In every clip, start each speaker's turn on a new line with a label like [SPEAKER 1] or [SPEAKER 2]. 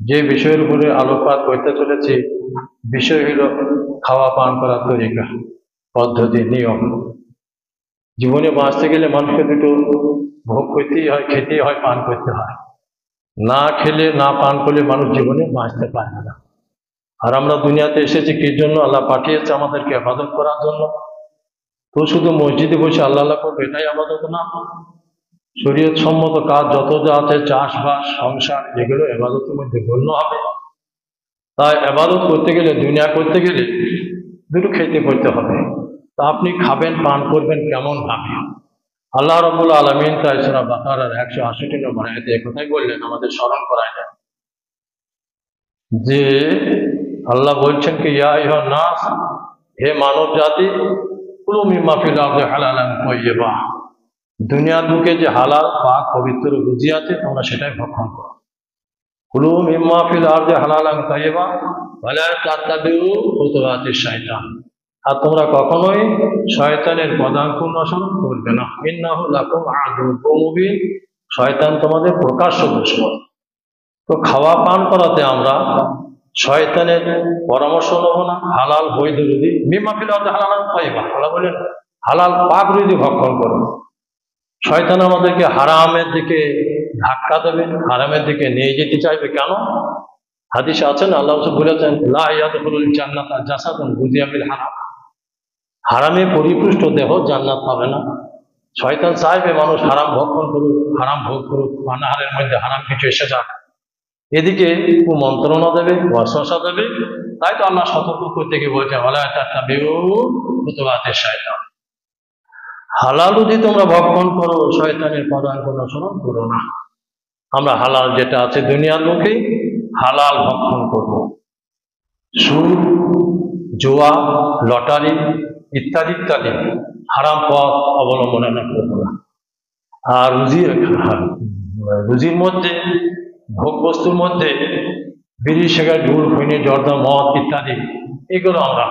[SPEAKER 1] যে বিষয়ের উপরে আলোকপাত করতে চলেছি বিষয় হলো খাওয়া পান করার তরিকা, পদ্ধতি, নিয়ম। জীবনে বাঁচতে গেলে মানুষকে দুটো ভোগ করতেই হয়, খেতেই হয়, পান করতে হয়। না খেলে না পান করলে মানুষ জীবনে বাঁচতে পারে না। আর আমরা দুনিয়াতে এসেছি কি জন্য? আল্লাহ পাঠিয়েছে আমাদেরকে ইবাদত করার জন্য। তো শুধু মসজিদে বসে আল্লাহ আল্লাহ করবো এটাই ইবাদত না। শরীয়ত সম্মত কাজ যত যা আছে, চাষবাস, সংসার, এগুলো ইবাদতের মধ্যে গণ্য হবে। তাই ইবাদত করতে গেলে, দুনিয়া করতে গেলে দুটো খেতে পড়তে হবে। তা আপনি খাবেন, পান করবেন কেমন ভাবে? আল্লাহ রাব্বুল আলামিন তাই সূরা বাকারার 168 নম্বর আয়াতে একথাই বললেন, আমাদের স্মরণ করায় দেন যে আল্লাহ বলছেন কি, ইয়া আইয়ুহান নাস, হে মানব জাতি, কুলু মিম্মা ফিল আরদি হালালান তাইয়্যিবা, দুনিয়ার বুকে যে হালাল পাক পবিত্র রুজি আছে তোমরা সেটাই ভক্ষণ করো। কুলু মিম্মা ফিল আরদি হালালান তাইয়্যিবা ওয়ালা তাত্তাবিউ খুতুওয়াতিশ শাইতান, আর তোমরা কখনোই শয়তানের পদাঙ্ক অনুসরণ করবে না। ইন্নাহু লাকুম আদুউম মুবিন, শয়তান তোমাদের প্রকাশ্য দুশমন। তো খাওয়া পান করাতে আমরা শয়তানের পরামর্শ নেব না। হালাল বৈধ রুজি, মিম্মা ফিল আরদি হালালান তাইয়্যিবা, আল্লাহ বলেন হালাল পাক রুজি ভক্ষণ করো। শয়তান আমাদেরকে হারামের দিকে ধাক্কা দেবে, হারামের দিকে নিয়ে যেতে চাইবে। কেন? হাদিসে আছেন, আল্লাহ রাসূল বলেছেন, লা ইয়াদখুলুল জান্নাতা জাসাদুন গুযিয়া বিল হারাম, হারামে পরিপুষ্ট দেহ জান্নাত পাবে না। শয়তান চাইবে মানুষ হারাম ভক্ষণ করুক, হারাম ভোগ করুক, পানাহারের মধ্যে হারাম কিছু এসে যাক, এদিকে কুমন্ত্রণা দেবে, ওয়াসওয়াসা দেবে। তাই তো আল্লাহ সতর্ক করতে গিয়ে বলছে, ওয়ালা তাত্তাবিউ খুতুওয়াতিশ শাইতান, হালাল রুজি তোমরা ভক্ষণ করো, শয়তানের পদাঙ্ক অনুসরণ করো না। আমরা হালাল যেটা আছে দুনিয়ার মুখে হালাল ভক্ষণ করব। সুদ, জুয়া, লটারি ইত্যাদি ইত্যাদি হারাম পথ অবলম্বন করবো না। আর রুজির মধ্যে, ভোগ বস্তুর মধ্যে বিড়ি, সিগারেট, গুড়, খৈনি, জর্দা, মদ ইত্যাদি, এগুলো আমরা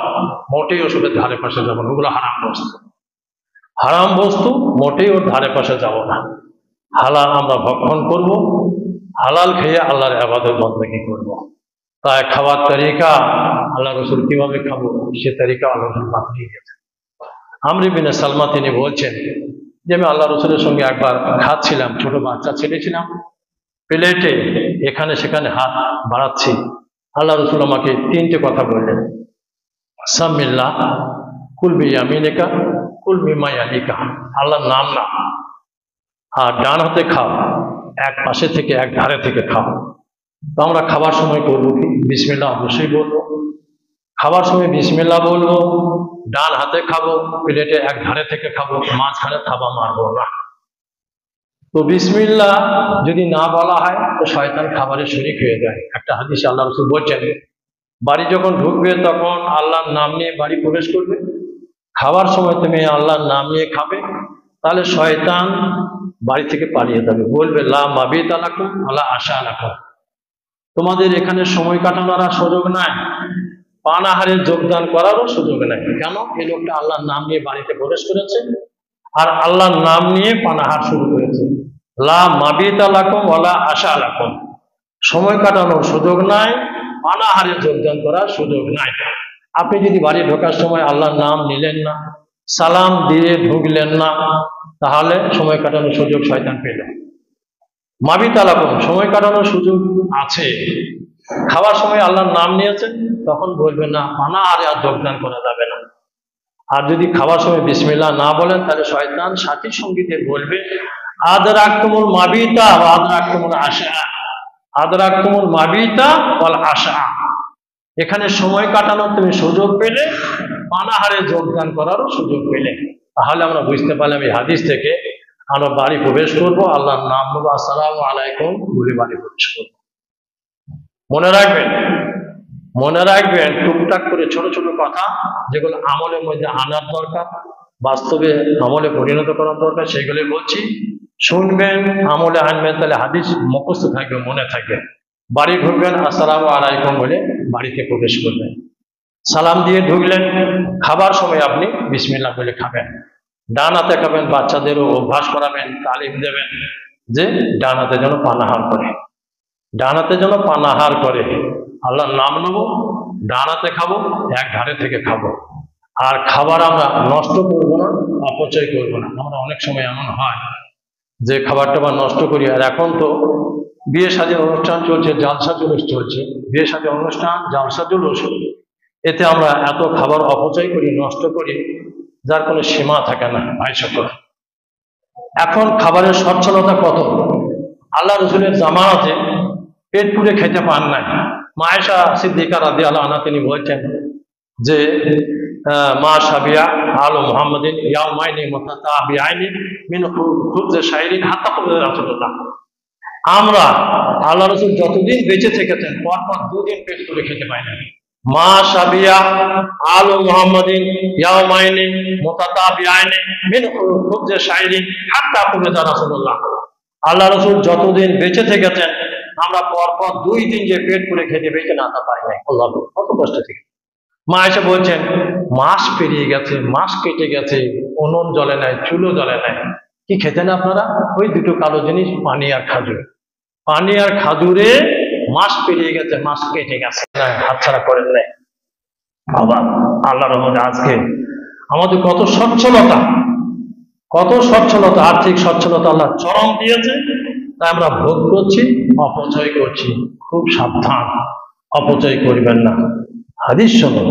[SPEAKER 1] মোটেই ওসবের ধারে পাশে যাবো না। ওগুলো হারাম বস্তু, হারাম বস্তু মোটেই ওর ধারে পাশে যাব না। হালাল আমরা ভক্ষণ করব, হালাল খেয়ে আল্লাহর ইবাদত বন্দেগী করব। তাই খাওয়ার তরিকা, আল্লাহ রাসূল কিভাবে খাবো সে তরিকা আল্লাহ রাসূল বাতলিয়ে গেছেন। আমর ইবনে সালমা তিনি বলছেন যে আমি আল্লাহ রাসূলের সঙ্গে একবার খাচ্ছিলাম, ছোট বাচ্চা ছেলে ছিলাম, প্লেটে এখানে সেখানে হাত বাড়াচ্ছি। আল্লাহ রাসূল আমাকে তিনটে কথা বললেন, সামিল্লাহ, কুল বিয়ামিনিকা, কুল মিম্মা ইয়ালিকা, আল্লাহর নাম না, আর ডান হাতে খাও, এক পাশে থেকে, এক ধারে থেকে খাও। তো আমরা খাবার সময় করবো কি? বিসমিল্লাহ অবশ্যই বলবো। খাবার সময় বিসমিল্লাহ বলবো, ডান হাতে খাবো, প্লেটে এক ধারে থেকে খাবো, মাঝখানে থাবা মারবো না। তো বিসমিল্লাহ যদি না বলা হয় তো শয়তান খাবারের শরীক হয়ে যায়। একটা হাদিসে আল্লাহ রাসূল বলছেন, বাড়ি যখন ঢুকবে তখন আল্লাহর নাম নিয়ে বাড়ি প্রবেশ করবে। খাবার সময় তুমি আল্লাহর নাম নিয়ে খাবে, তাহলে শয়তান বাড়ি থেকে পালিয়ে যাবে, বলবে লা মাবিতা লাকুম ওয়ালা আশা লাকুম, তোমাদের এখানে সময় কাটানোর আর সুযোগ নাই, পানাহারে যোগদান করারও সুযোগ নাই। কেন? এই লোকটা আল্লাহর নাম নিয়ে বাড়িতে প্রবেশ করেছে আর আল্লাহর নাম নিয়ে পানাহার শুরু করেছে। লা মাবিতা লাকুম ওয়ালা আশা লাকুম, সময় কাটানোর সুযোগ নাই, পানাহারে যোগদান করার সুযোগ নাই। আপনি যদি বাড়ি ঢোকার সময় আল্লাহর নাম নিলেন না, সালাম দিয়ে ঢুকলেন না, তাহলে সময় কাটানোর সুযোগ শয়তান পেল। মাবিতা লাকুম, সময় কাটানোর সুযোগ আছে, খাওয়ার সময় আল্লাহর নাম নিয়েছেন, তখন বলবেন না, পানাহারে আর যোগদান করা যাবে না। আর যদি খাওয়ার সময় বিসমিল্লাহ না বলেন, তাহলে শয়তান সাথী সঙ্গীতে বলবে আদরাকতুমুল মাবিতা ওয়া আদরাকতুমুল আশা, আদরাকতুমুল মাবিতা ওয়াল আশা, এখানে সময় কাটানোর তুমি সুযোগ পেলে, পানাহারে যোগদান করারও সুযোগ পেলে। তাহলে আমরা বুঝতে পারলাম এই হাদিস থেকে, আমরা বাড়ি প্রবেশ করবো, আল্লাহর নাম নেবো, আসসালামু আলাইকুম বলে বাড়ি প্রবেশ করবো। মনে রাখবেন, মনে রাখবেন, টুকটাক করে ছোট ছোট কথা যেগুলো আমলের মধ্যে আনার দরকার, বাস্তবে আমলে পরিণত করার দরকার, সেগুলো বলছি, শুনবেন, আমলে আনবেন, তাহলে হাদিস মুখস্থ থাকবে, মনে থাকবে। বাড়ি ঢুকবেন, আসসালামু আলাইকুম বলে বাড়িতে প্রবেশ করবেন, সালাম দিয়ে ঢুকলেন। খাবার সময় আপনি বিসমিল্লাহ বলে খাবেন, ডান হাতে খাবেন, বাচ্চাদেরও অভ্যাস করাবেন, তালিম দেবেন যে ডান হাতে যেন পানাহার করে। ডানাতে যেন পানাহার করে। আল্লাহর নাম নেবো, ডানাতে খাবো, এক ধারে থেকে খাবো। আর খাবার আমরা নষ্ট করবো না, অপচয় করবো না। আমরা অনেক সময় এমন হয় যে খাবার টাবার নষ্ট করি। আর এখন তো বিয়ে শাদীর অনুষ্ঠান চলছে, জালসা জুলুস চলছে, বিয়ে শাদীর অনুষ্ঠান, জালসা জুলুস, এতে আমরা এত খাবার অপচয় করি, নষ্ট করি, যার কোনো সীমা থাকে না। ভাই সকল, এখন খাবারের সচ্ছলতা কত! আল্লাহ রসুলের জামানাতে পেট পুরে খেতে পান নাই। মা আয়েশা সিদ্দিকা রাদিয়াল্লাহু আনহা তিনি বলছেন যে মা সাবিয়া আলো মুহাম্মাদিন ইয়াউমাইনি মুতাতাবিআইনি মিন খুবজ শাইরিন হাত্তা কবর রাসূলুল্লাহ। আমরা আল্লাহ রসুল যতদিন বেঁচে থেকেছেন পরপর দুদিন পেট পুরে খেতে পাই না। মা সাবিয়া আলো মুহাম্মাদিন ইয়াউমাইনি মুতাতাবিআইনি মিন খুবজ শাইরিন হাত্তা কবর রাসূলুল্লাহ। আল্লাহ রসুল যতদিন বেঁচে থেকেছেন আমরা পরপর 2 দিন যে পেট পুরে খেতে পেয়েছি না তা পাই নাই। আল্লাহ, কত কষ্ট থেকে। মা এসে বলছেন মাস পেরিয়ে গেছে, মাস কেটে গেছে, উনুন জ্বলে নাই, চুলো জ্বলে নাই, কি খেতেন আপনারা? ওই দুটো কালো জিনিস, পানি আর খাজুর। পানি আর খাজুরে মাস পেরিয়ে গেছে, মাস কেটে গেছে, হাতছাড়া করেন নাই। আবার আল্লাহ রহমতে আজকে আমাদের কত সচ্ছলতা, কত সচ্ছলতা, আর্থিক সচ্ছলতা আল্লাহ চরম দিয়েছে, তাই আমরা ভোগ করছি, অপচয় করছি। খুব সাবধান, অপচয় করবেন না। হাদিস শোনো,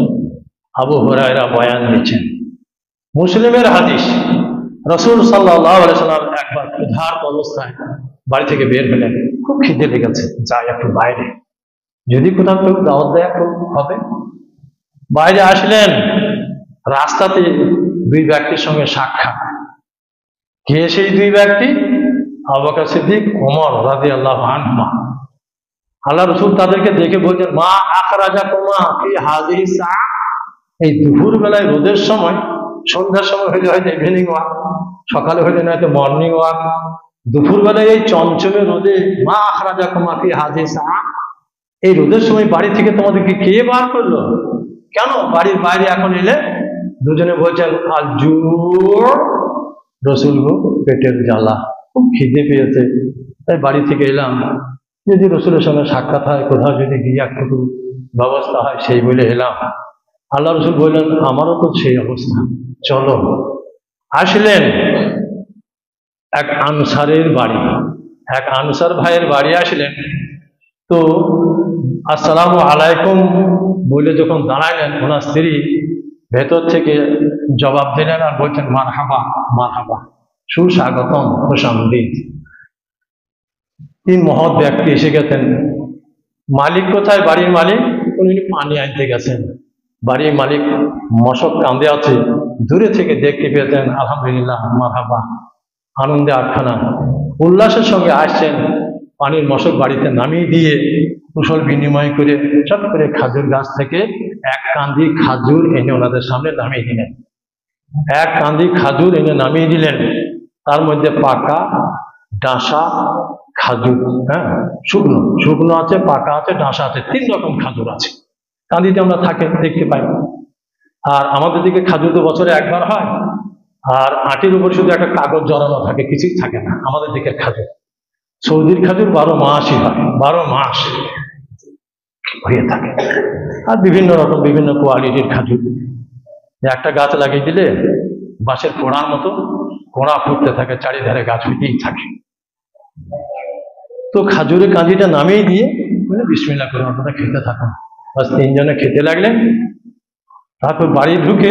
[SPEAKER 1] আবু হুরায়রা বয়ান দিচ্ছেন, মুসলিমের হাদিস, রাসূল সাল্লাল্লাহু আলাইহি সাল্লাম একবার ক্ষুধার্ত অবস্থায় বাড়ি থেকে বের হলেন। খুব খিদে লেগেছে, যাই একটু বাইরে, যদি কোথাও কেউ দাওয়াত দেয় একটু হবে। বাইরে আসলেন, রাস্তাতে 2 ব্যক্তির সঙ্গে সাক্ষাৎ। কে সেই 2 ব্যক্তি? আবু বকর সিদ্দিক, ওমর রাদিয়াল্লাহু আনহুমা। আল্লাহ রসুল তাদেরকে দেখে বলছেন মা আখরাজাকুমা ফি হাযিহি সা। এই দুপুর বেলায় রোদের সময়, সন্ধ্যার সময় হইলে হয়তো ইভিনিং ওয়াক, সকালে হইলে নয়তো মর্নিং ওয়াক, দুপুর বেলায় এই চমচমে রোদে মা আখরাজাকুমা ফি হাযিহি সা, এই রোদের সময় বাড়ি থেকে তোমাদেরকে কে বার করলো? কেন বাড়ির বাইরে এখন এলে? দুজনে বলছেন আল জু। রসুল গো, পেটের জ্বালা, খুব খিদে পেয়েছে, তাই বাড়ি থেকে এলাম। যদি রসুলের সঙ্গে সাক্ষাৎ হয়, কোথাও যদি গিয়ে একটু ব্যবস্থা হয়, সেই বলে এলাম। আল্লাহ রসুল বললেন আমারও তো সেই অবস্থা, চলো। আসলেন এক আনসারের বাড়ি, এক আনসার ভাইয়ের বাড়ি আসলেন। তো আসসালামু আলাইকুম বলে যখন দাঁড়াইলেন, ওনার স্ত্রী ভেতর থেকে জবাব দিলেন আর বলছেন মারহাবা মারহাবা, সুস্বাগতম, খুশামদীদ। 3 মহৎ ব্যক্তি এসে গেছেন। মালিক কোথায়? বাড়ির মালিক, উনি পানি আনতে গেছেন। বাড়ির মালিক মশক কাঁদে আছে, দূরে থেকে দেখতে পেয়েছেন। আলহামদুলিল্লাহ, মারহাবা, আনন্দে আটখানা, উল্লাসের সঙ্গে আসছেন। পানির মশক বাড়িতে নামিয়ে দিয়ে কুশল বিনিময় করে চট করে খাজুর গাছ থেকে 1 কাঁদি খাজুর এনে ওনাদের সামনে নামিয়ে দিলেন। 1 কাঁদি খাজুর এনে নামিয়ে দিলেন, তার মধ্যে পাকা, ডাঁসা খাজুর, হ্যাঁ, শুকনো শুকনো আছে, পাকা আছে, ডাঁসা আছে, 3 রকম খাজুর আছে। কাঁদিতে আমরা থাকে দেখতে পাই। আর আমাদের দিকে খাজুর তো বছরে একবার হয়, আর আটির উপর শুধু একটা কাগজ জড়ানো থাকে, কিছুই থাকে না। আমাদের দিকে খাজুর, সৌদির খাজুর 12 মাসই হয়, 12 মাস হয়ে থাকে। আর বিভিন্ন রকম, বিভিন্ন কোয়ালিটির খাজুর। একটা গাছ লাগিয়ে দিলে বাঁশের কোড়ার মতো কোড়া ফুটতে থাকে, চারিধারে গাছ হইতেই থাকে। তো খাজুরের কাঁদিটা নামিয়ে দিয়ে বিসমিল্লাহ করে আপনারা খেতে থাকুন। বাস 3 জনে খেতে লাগলেন। তারপর বাড়ি ঢুকে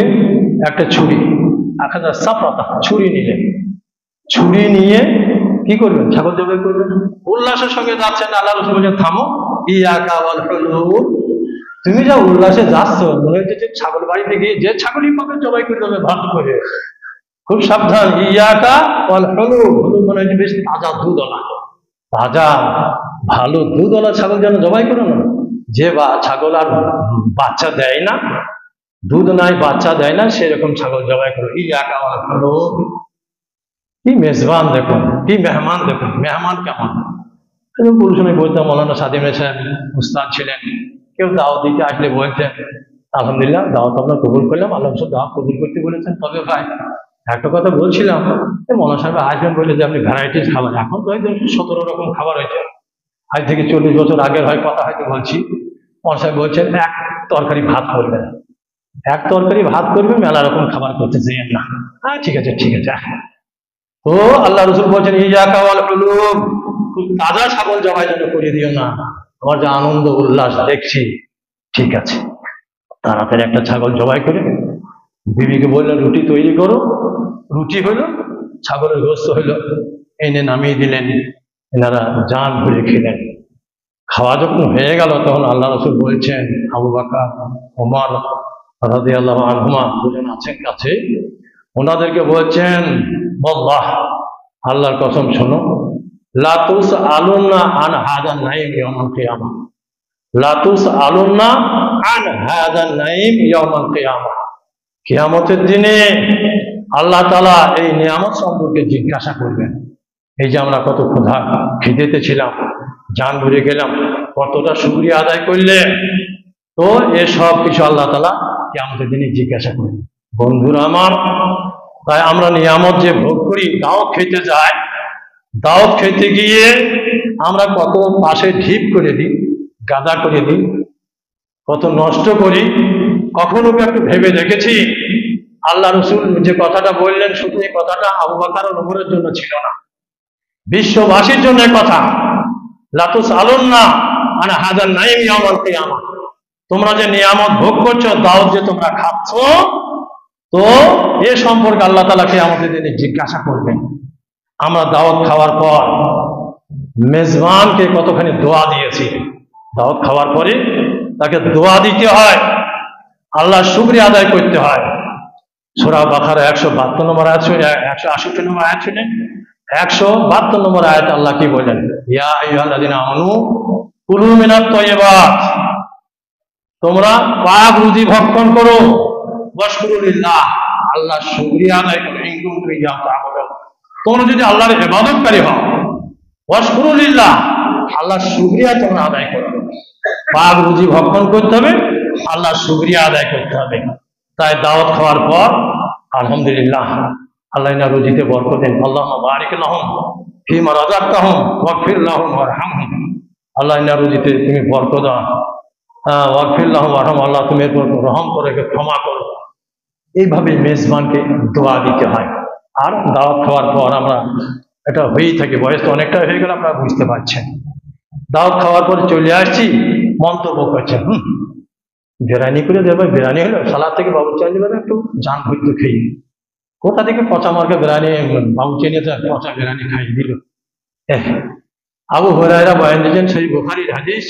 [SPEAKER 1] একটা ছুরি, আখাজা সাফরাতা, ছুরি নিলেন। ছুরি নিয়ে কি করবেন? ছাগল জবাই করবেন। উল্লাসের সঙ্গে যাচ্ছেন। আল্লাহ রাসূল বলেন থামো, ইয়াকা ওয়াল হুলুল। তুমি যা উল্লাসে যাচ্ছ, মনে হচ্ছে যে ছাগল বাড়িতে গিয়ে যে ছাগলই পাবে জবাই করে দেবে ভালো করে। খুব সাবধান। ইয়াকা ওয়াল হুলুল, হুলুল মানে হচ্ছে বেশ তাজা দুধওয়ালা, তাজা ভালো দুধওয়ালা ছাগল যেন জবাই করো না। যে ছাগল আর বাচ্চা দেয় না, দুধ নাই, বাচ্চা দেয় না, সেরকম ছাগল জবাই করো। ইয়াকা ওয়াল হুলুল। কি মেজবান দেখুন, কি মেহমান দেখুন, মেহমান কেমন। পুরো সময় বলতাম, মৌলানা সাদিম সাহেব উস্তাদ ছিলেন, কেউ দাওয়াত দিতে আসলে বলতেন আলহামদুলিল্লাহ দাওয়াত আপনার কবুল করলাম, আল্লাহ দাওয়াত কবুল করতে বলেছেন। তবে ভাই একটা কথা বলছিলাম, মৌলানা সাহেব আসবেন বলে যে আপনি ভ্যারাইটিস খাবার, এখন তো 17 রকম খাবার হয়েছে, আজ থেকে 40 বছর আগের হয় কথা হয়তো বলছি, মহাশয় বলছেন এক তরকারি ভাত করবে না, এক তরকারি ভাত করবে, মেলা রকম খাবার করতে চাইেন না। হ্যাঁ ঠিক আছে ঠিক আছে। তো আল্লাহ রসুল বলছেন ইজাকা ওয়াল হুলুব, খুব তাজা ছাগল জবাই যেন করিয়ে দিও না, আমার যে আনন্দ উল্লাস দেখছি। ঠিক আছে, তাড়াতাড়ি একটা ছাগল জবাই করে বিবিকে বললেন রুটি তৈরি করো, রুটি হলো, ছাগলের গোস্ত হইলো, এনে নামিয়ে দিলেন, এনারা জান ভরে খেলেন। খাওয়া যখন হয়ে গেল তখন আল্লাহ রসুল বলছেন আবু বকর ওমর রাদিয়াল্লাহু আনহুমা দুজন আছেন কাছে, ওনাদেরকে বলছেন আল্লাহ, আল্লাহর কসম শোনো, লা তুসআলুনা আন হাযান নাঈম ইয়াউমাল কিয়ামাহ, লা তুসআলুনা আন হাযান নাঈম ইয়াউমাল কিয়ামাহ, কিয়ামতের দিনে আল্লাহ তাআলা এই নিয়ামত সম্পর্কে জিজ্ঞাসা করবেন। এই যে আমরা কত ক্ষুধা খিদেতে ছিলাম, জান ভরে গেলাম, কতটা শুকরিয়া আদায় করলে, তো এসব কিছু আল্লাহ তাআলা কিয়ামতের দিনে জিজ্ঞাসা করবেন। বন্ধুরা আমার, তাই আমরা নিয়ামত যে ভোগ করি, দাওয়াত খেতে যাই, দাওয়াত খেতে গিয়ে আমরা কত পাশে ঢিপ করে দিই, গাদা করে দিই, কত নষ্ট করি, কখনো কি একটু ভেবে দেখেছি? আল্লাহ রসুল যে কথাটা বললেন, শুধু এই কথাটা আবু বকর ও ওমরের জন্য ছিল না, বিশ্ববাসীর জন্য কথা। লা তুসআলুনা আন হাযান নাঈম ইয়াউমাল কিয়ামাহ, তোমরা যে নিয়ামত ভোগ করছো, দাওয়াত যে তোমরা খাচ্ছ, তো এ সম্পর্কে আল্লাহ তাআলা কিয়ামতের দিনে জিজ্ঞাসা করবেন। আমরা দাওয়াত খাওয়ার পর মেজবানকে কতখানি দোয়া দিয়েছি, দাওয়াত খাওয়ার পরে তাকে দোয়া দিতে হয়, আল্লাহর শুকরিয়া আদায় করতে হয়। সূরা বাকারা 172 নম্বর আয়াত, 168 নম্বর আয়াত শুনেন, 172 নম্বর আয়াত আল্লাহ কি বলেন, ইয়া আইয়ুহাল্লাযীনা আমানু কুলু মিনাত তাইয়্যিবাত, তোমরা পাক রুজি ভক্ষণ করো, ওয়াশকুরু লিল্লাহ, আল্লাহর শুকরিয়া আদায় করো, ইন কুনতুম ইয়াহু তা'বুদুন, তোমরা যদি আল্লাহর ইবাদতকারী হও, ওয়াশকুরু লিল্লাহ, আল্লাহর শুকরিয়া তোমরা আদায় করো। পাক রুজি ভক্ষণ করতে হবে, আল্লাহর শুকরিয়া আদায় করতে হবে। তাই দাওয়াত খাওয়ার পর আলহামদুলিল্লাহ, আল্লাহ না রুজিতে বরকত দেন, আল্লাহুম্মা বারিক লাহুম ফীমা রাযাকতাহুম ওয়াগফির লাহুম ওয়ারহামহুম, আল্লাহ না রুজিতে তুমি বরকত দাও, ওয়াগফির লাহুম ওয়ারহাম, আল্লাহ তুমি এর উপর রহম করে ক্ষমা করো। এইভাবে মেজবানকে দোয়া দিতে হয়। আর দাওয়াত খাওয়ার পর আমরা, এটা হয়েই থাকে, বয়স তো অনেকটা হয়ে গেল, আপনারা বুঝতে পারছেন, দাওয়াত খাওয়ার পর চলে আসছি, মন্তব্য করছেন, বিরিয়ানি করে দেবে, বিরিয়ানি হলো, সালাদ থেকে বাবু চাই দেবে, একটু জান ভর্তি খেয়ে, কোথা থেকে পচা মার্কা বিরিয়ানি বাবু চেয়ে পচা বিরিয়ানি খাইয়ে দিল। আবু হুরায়রা বয়ান দিয়েছেন সেই বুখারীর হাদিস,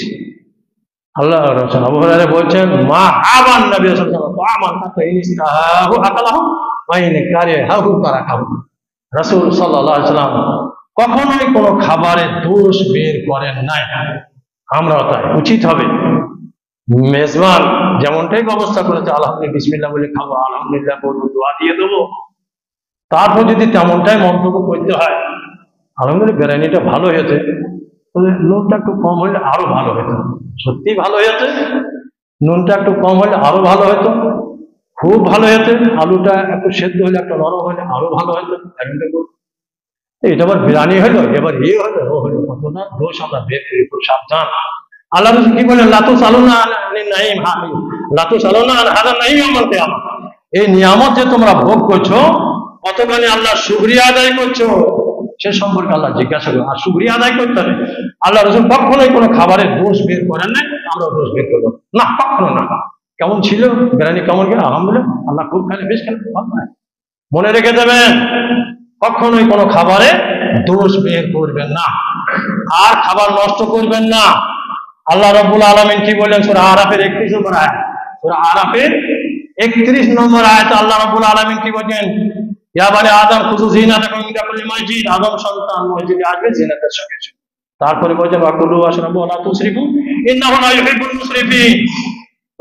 [SPEAKER 1] আল্লাহ রাসূল আবু হুরায়রা বলছেন, মা আবান নবী সাল্লাল্লাহু আলাইহি ওয়াসাল্লাম তাআমান ইনিস্তাহু আকালাহু ওয়া ইন কারিহাহু তারাকাহু, রাসূল সাল্লাল্লাহু আলাইহি ওয়াসাল্লাম কখনোই কোনো খাবারের দোষ বের করেন নাই। আমরাও তাই উচিত হবে, মেজবান যেমনটাই ব্যবস্থা করেছে, আলহামদুলিল্লাহ বিসমিল্লাহ বলে খাবো, আলহামদুলিল্লাহ বলবো, দোয়া দিয়ে দেবো, তারপর যদি তেমনটাই মন্তব্য করতে হয়, আলহামদুলিল্লাহ বিরিয়ানিটা ভালো হয়েছে, তবে নুনটা একটু কম হলে আরো ভালো হতো, সত্যি ভালো হয়েছে, নুনটা একটু কম হলে আরো ভালো হতো, খুব ভালো হয়েছে, আলুটা একটু সেদ্ধ হলে, একটু নরম হলে আরো ভালো হতো, এটা আবার বিরিয়ানি হলো, এবার হলো, ও হলো, কত না দোষ আমরা বের করি, খুব সাবধান। আল্লাহ রাসূল কি বলেন, লা তুসআলুনা আনিন নাঈম, লা তুসআলুনা আন হাযান নাঈম ইয়াউমাল কিয়ামাহ, এই নিয়ামত যে তোমরা ভোগ করছো, কতখানি আল্লাহর শুকরিয়া আদায় করছো, সে সম্পর্কে আল্লাহ জিজ্ঞাসা করবে। আর শুকরিয়া আদায় করতে হবে। আল্লাহ রাসূল কখনোই কোনো খাবারের দোষ বের করেন নাই, আমরা দোষ বের করবো না, কখনো না। কেমন ছিল বিরিয়ানি, কেমন গেল, আলহামদুলিল্লাহ, আল্লাহ খুব খাইলে, বেশ খেলে, মনে রেখে দেবেন, কখনোই কোনো খাবারে দোষ বের করবেন না, আর খাবার নষ্ট করবেন না। আল্লাহ রাব্বুল আলামিন কি বললেন সূরা আরাফের 31 নম্বর আয়াত, সূরা আরাফের 31 নম্বর আয়াতে আল্লাহ রাব্বুল আলামিন কি বলেন, ইয়া বানি আদম খুযু যিনাতাকুম ইনদা কুল্লি মাসজিদ, আদম সন্তান মসজিদে আসবে যিনাতের সঙ্গে। তারপরে বলেন ওয়াকুলু ওয়াশরাবু ওয়া লা তুসরিফু ইন্নাহু লা ইউহিব্বুল মুসরিফিন,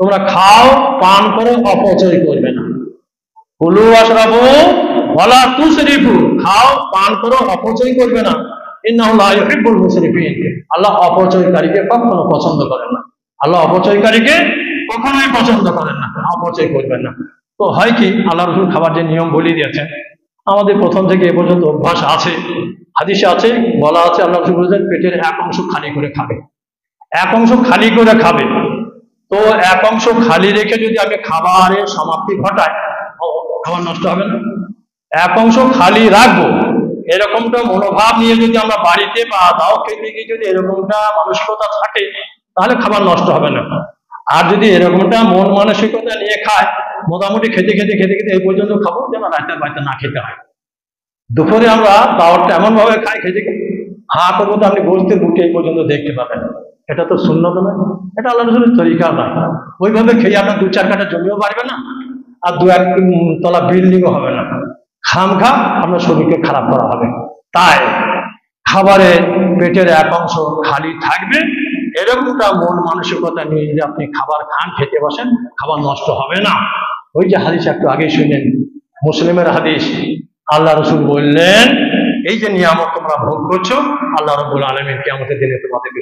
[SPEAKER 1] তোমরা খাও পান করো, অপচয় করবে না। কুলু ওয়াশরাবু ওয়া লা তুসরিফু, খাও পান করো, অপচয় করবে না। ইন্নাহু লা ইউহিব্বুল মুসরিফিন, আল্লাহ অপচয়কারীকে কখনো পছন্দ করেন না, আল্লাহ অপচয়কারীকে কখনোই পছন্দ করেন না, অপচয় করবেন না। তো হয় কি, আল্লাহ রাসূল খাবার যে নিয়ম বলে দিয়েছেন, আমাদের প্রথম থেকে এ পর্যন্ত অভ্যাস আছে, হাদিসে আছে, বলা আছে আল্লাহ রাসূল বলেছেন পেটের এক অংশ খালি করে খাবে, এক অংশ খালি করে খাবে। তো এক অংশ খালি রেখে যদি আমি খাবারের সমাপ্তি ঘটাই, খাবার নষ্ট হবে না? এক অংশ খালি রাখবো, এরকমটা মনোভাব নিয়ে যদি আমরা বাড়িতে বা দাও খেতে গিয়ে যদি এরকমটা মানসিকতা থাকে, তাহলে খাবার নষ্ট হবে না। আর যদি এরকমটা মন মানসিকতা নিয়ে খায়, মোটামুটি খেতে খেতে খেতে খেতে এই পর্যন্ত খাবো যেন রাতের বাড়িতে না খেতে হয়। দুপুরে আমরা দাওয়াতটা এমন ভাবে খাই, খেতে হাঁ করবো তো আপনি গোস্তের রুটি এই পর্যন্ত দেখতে পাবেন। এটা তো সুন্নত নয়, এটা আল্লাহ রাসূলের তরিকা নয়। ওইভাবে খেয়ে আপনার 2-4 কাঠা জমিও বাড়বে না, আর 2-1 তলা বিল্ডিংও হবে না। খামখা আপনার শরীরকে খারাপ করা হবে। তাই খাবারে পেটের এক অংশ খালি থাকবে, এরকমটা মন মানসিকতা নিয়ে যদি আপনি খাবার খান, খেতে বসেন, খাবার নষ্ট হবে না। ওই যে হাদিস একটু আগে শুনলেন, মুসলিমের হাদিস, আল্লাহ রাসূল বললেন এই যে নিয়ামত তোমরা ভোগ করছো, আল্লাহ রাব্বুল আলামিন কিয়ামতের দিনে তোমাদেরকে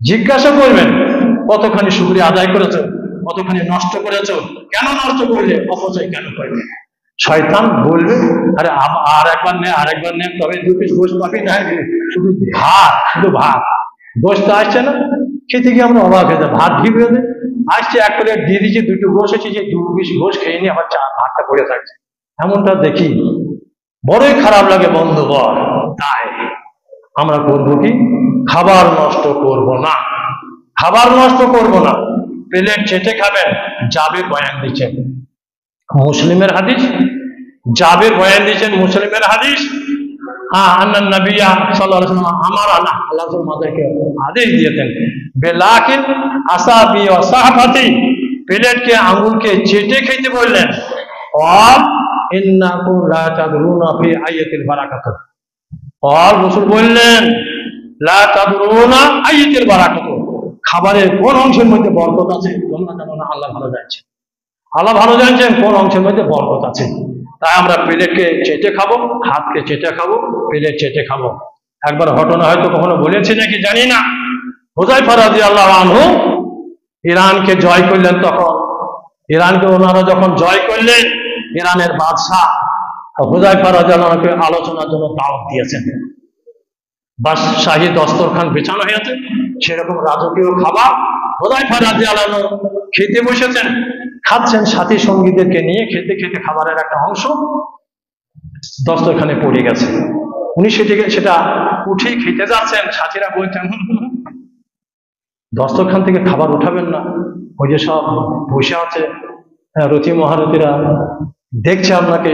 [SPEAKER 1] জিজ্ঞাসা করবেন কতখানি শুকরিয়া আদায় করেছো, কতখানি নষ্ট করেছো, কেন নষ্ট করলে, অপচয় কেন করলে। শয়তান বলবে আরে আর একবার নে, আরেকবার নে, তবে 2 পিস গোশত পাবি না, শুধু ভাত, শুধু ভাত, গোশত আসছে না। খেতে গিয়ে আমরা অবাক হয়ে যাই, ভাত ঘি বেঁধে আসছে, 1 প্লেট দিয়ে দিচ্ছে, 2টো গোশ আছে, যে 2 পিস গোশ খেয়ে নিয়ে আবার ভাতটা পড়ে থাকছে। এমনটা দেখি বড়ই খারাপ লাগে বন্ধুবর। তাই আমরা করবো কি, খাবার নষ্ট করব না, খাবার নষ্ট করব না, প্লেট চেটে খাবেন। জাবের বয়ান দিচ্ছেন মুসলিমের হাদিস, জাবের বয়ান দিচ্ছেন মুসলিমের হাদিস, আন্নান নবিয়্যা সাল্লাল্লাহু আলাইহি ওয়াসাল্লাম আমারা না, আল্লাহ আমাদেরকে আদেশ দিয়েছেন বেলাকিন আসাবি ওয়া সাহফাতি, প্লেটকে আঙ্গুলকে চেটে খেতে বললেন। আর ইন্নাকুম লা তাদরুনা ফি আইয়াতিল বারাকাত, আর রাসূল বললেন লা তাদরুনা আইয়াতিল বারাকাত, খাবারের কোন অংশের মধ্যে বরকত আছে তোমরা জানো না, আল্লাহ ভালো জানছেন। আল্লাহ ভালো জানছেন কোন অংশের মধ্যে বরকত আছে। তাই আমরা প্লেটকে চেটে খাবো, হাতকে চেটে খাবো, প্লেট চেটে খাবো। একবার ঘটনা হয়তো কখনো বলেছি নাকি জানি না, হুযায়ফা রাদিয়াল্লাহু আনহু ইরানকে জয় করলেন, তখন ইরানকে ওনারা যখন জয় করলেন, ইরানের বাদশাহ হুযায়ফা রাদিয়াল্লাহু আনহুকে আলোচনার জন্য দাওয়াত দিয়েছেন। বাস শাহী দস্তরখান বিছানো হয়েছে, সেরকম রাজকীয় খাবার, হুযায়ফা রাদিয়াল্লাহু আনহু খেতে বসেছেন, খাচ্ছেন সাথী সঙ্গীদেরকে নিয়ে, খেতে খেতে খাবারের একটা অংশ দস্তরখানে পড়ে গেছে। উনি সেটা উঠেই খেতে যাচ্ছেন, সাথীরা বলছেন দস্তরখান থেকে খাবার উঠাবেন না, ওই যে সব বসে আছে রথী মহারথীরা দেখছে আপনাকে,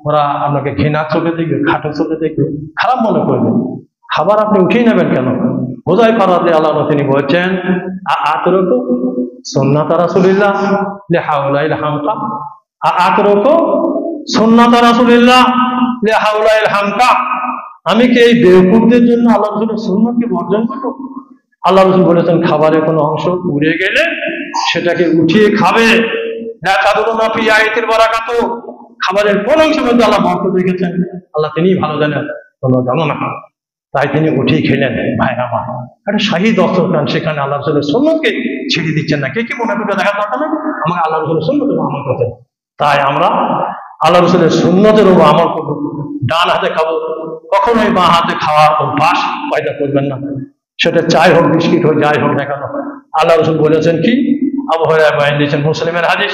[SPEAKER 1] ওরা আপনাকে ঘৃণার চোখে দেখবে, খাটো চোখে দেখবে, খারাপ মনে করবে, খাবার আপনি উঠিয়ে নেবেন কেন। হুযায়ফা রাদিয়াল্লাহু আনহু তিনি বলছেন আতরুকু সুন্নাত রাসূলিল্লাহ লিহাউলাইল হামকা, আতরুকু সুন্নাত রাসূলিল্লাহ লিহাউলাইল হামকা, আমি কি এই বেওকুফদের জন্য আল্লাহ রাসূলের সুন্নাতকে বর্জন করব। আল্লাহ রাসূল বলেছেন খাবারের কোনো অংশ উড়ে গেলে সেটাকে উঠিয়ে খাবে। লা তাদরুনা ফি আইয়াতিল বারাকাত, খাবারের কোন অংশের মধ্যে আল্লাহ বরকত রেখেছেন আল্লাহ তিনিই ভালো জানেন, তোমরা জানো না। তাই তিনি উঠিয়ে খেলেন। ভাইরা আমার, একটা শাহী দস্তরখান, সেখানে আল্লাহ রাসূলের সুন্নাতকে ছেড়ে দিচ্ছেন না। কে কি মনে করে দেখার দরকার নেই, আমাকে আল্লাহ রাসূলের সুন্নাতের আমল করতে। তাই আমরা আল্লাহ রাসূলের সুন্নাতের উপর আমল করব। ডান হাতে খাবো, কখনোই বাঁ হাতে খাওয়ার অভ্যাস পয়দা করবেন না। সেটা চাই হোক, বিস্কিট হোক, যাই হোক না কেন। আল্লাহ রাসূল বলেছেন কি, আবু হুরায়রা বয়ান দিয়েছেন মুসলিমের হাদিস,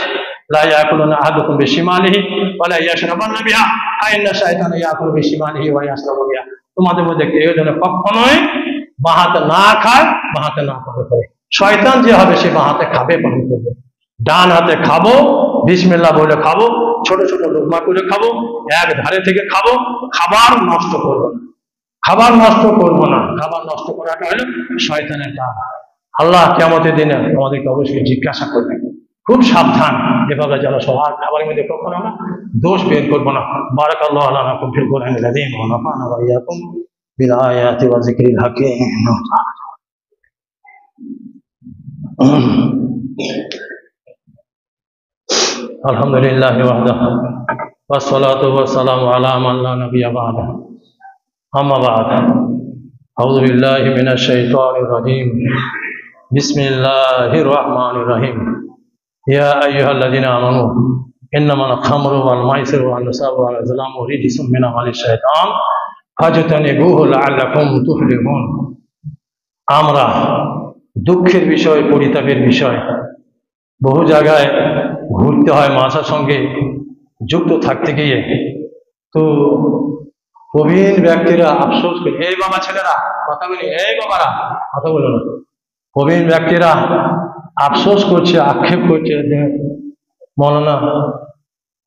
[SPEAKER 1] লা ইয়াকুলুনা আহাদুকুম বিশিমালিহি ওয়া লা ইয়াশরাবান্না বিহা ফাইন্না শাইতানা ইয়াকুলু বিশিমালিহি ওয়া ইয়াশরাবু বিহা, তোমাদের মধ্যে কেউ যেন কখনোই বাঁ হাতে না খায়, বাঁ হাতে না পান করে। শয়তান যে হবে সে বাঁ হাতে খাবে, পান করবে। ডান হাতে খাবো, বিসমিল্লাহ বলে খাবো, ছোট ছোট লোকমা করে খাবো, এক ধারে থেকে খাবো, খাবার নষ্ট করবো না, খাবার নষ্ট করবো না। খাবার নষ্ট করাটা হলো শয়তানের কাজ। আল্লাহ কিয়ামতের দিনে আমাদেরকে অবশ্যই জিজ্ঞাসা করবেন। খুব সাবধান, এভাবে যেন সবার খাবারের মধ্যে কখনো আমরা দোষ বের করবো না। বারাকাল্লাহু লানা ফিল কুরআনিল আযীম ওয়া নাফা'না ওয়া ইয়্যাকুম বিল আয়াতি ওয়া যিকরিল হাকীম। আলহামদুলিল্লাহি ওয়াহদাহু ওয়াস সালাতু ওয়াস সালামু আলা মান লা নাবিয়্যা বা'দাহু। আম্মা বা'দ, আউযু বিল্লাহি মিনাশ শাইতানির রাজীম। বিসমিল্লাহির রহমানির রহিম। ইয়া আইয়ুহাল্লাযীনা আমানু ইন্নামাল খামরু ওয়াল মাইসিরু ওয়ান নিসাউ ওয়াল আজলামু রিজসুম মিন আমালিশ শাইতান ফাজতানিবুহু লাআল্লাকুম তুফলিহুন। আমরা দুঃখের বিষয়, পরিতাপের বিষয়, বহু জায়গায় ঘুরতে হয় মাসার সঙ্গে যুক্ত থাকতে গিয়ে। তো প্রবীণ ব্যক্তিরা আফসোস করে, এই বাবা ছেলেরা কথা বলি, এই বাবারা কথা বলো না, প্রবীণ ব্যক্তিরা আফসোস করছে, আক্ষেপ করছে যে মৌলানা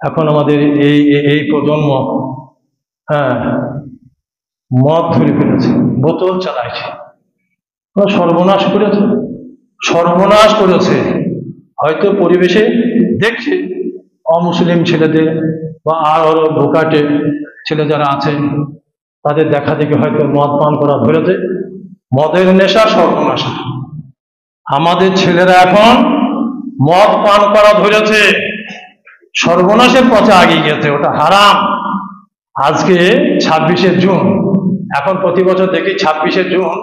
[SPEAKER 1] এখন আমাদের এই এই প্রজন্ম মদ ধরে ফেলেছে, বোতল চালাইছে, সর্বনাশ করেছে, সর্বনাশ করেছে। হয়তো পরিবেশে দেখছে অমুসলিম ছেলেদের বা আরো বোকাটে ছেলে যারা আছে তাদের দেখা দেখে হয়তো মদ পান করা ধরেছে, মদের নেশা সর্বনাশা। আমাদের ছেলেরা এখন মদ পান করা ধরেছে, সর্বনাশের পথে আগিয়ে গেছে, ওটা হারাম। আজকে 26শে জুন, এখন প্রতি বছর দেখি 26শে জুন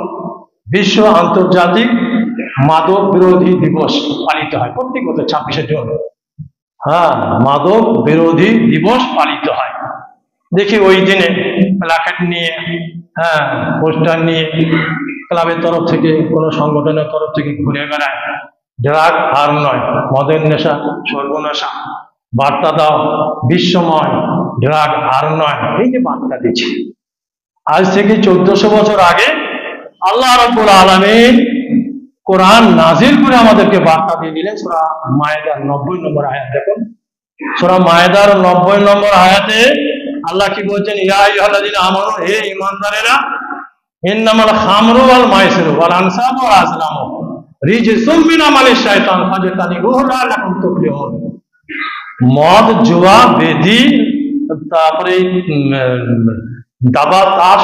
[SPEAKER 1] বিশ্ব আন্তর্জাতিক মাদক বিরোধী দিবস পালিত হয় প্রত্যেক বছর 26শে জুন। মাদক বিরোধী দিবস পালিত হয়। দেখি ওই দিনে প্ল্যাকার্ড নিয়ে, পোস্টার নিয়ে ক্লাবের তরফ থেকে, কোনো সংগঠনের তরফ থেকে ঘুরে বেড়ায়, ড্রাগ আর নয়, মদের নেশা সর্বনাশা, বার্তা দাও বিশ্বময়, ড্রাগ আর নয়, এই যে বার্তা দিচ্ছে। আজ থেকে 1400 বছর আগে আল্লাহ রাব্বুল আলামিন কোরআন নাজিল করে আমাদেরকে বার্তা দিয়ে দিলেন। সূরা মায়েদার 90 নম্বর আয়াত দেখুন। সূরা মায়েদার 90 নম্বর আয়াতে আল্লাহ কি বলছেন? ইয়া আইয়ুহাল্লাযীনা আমানু, হে ঈমানদারেরা, ইন্নামাল খামরু ওয়াল মাইসিরু ওয়াল আনসাবু ওয়াল আজলামু রিজসুম মিন আমালিশ শাইতান ফাজতানিবুহু লাআল্লাকুম তুফলিহুন। মদ, জুয়া, বেদি, তারপরে দাবা, তাস,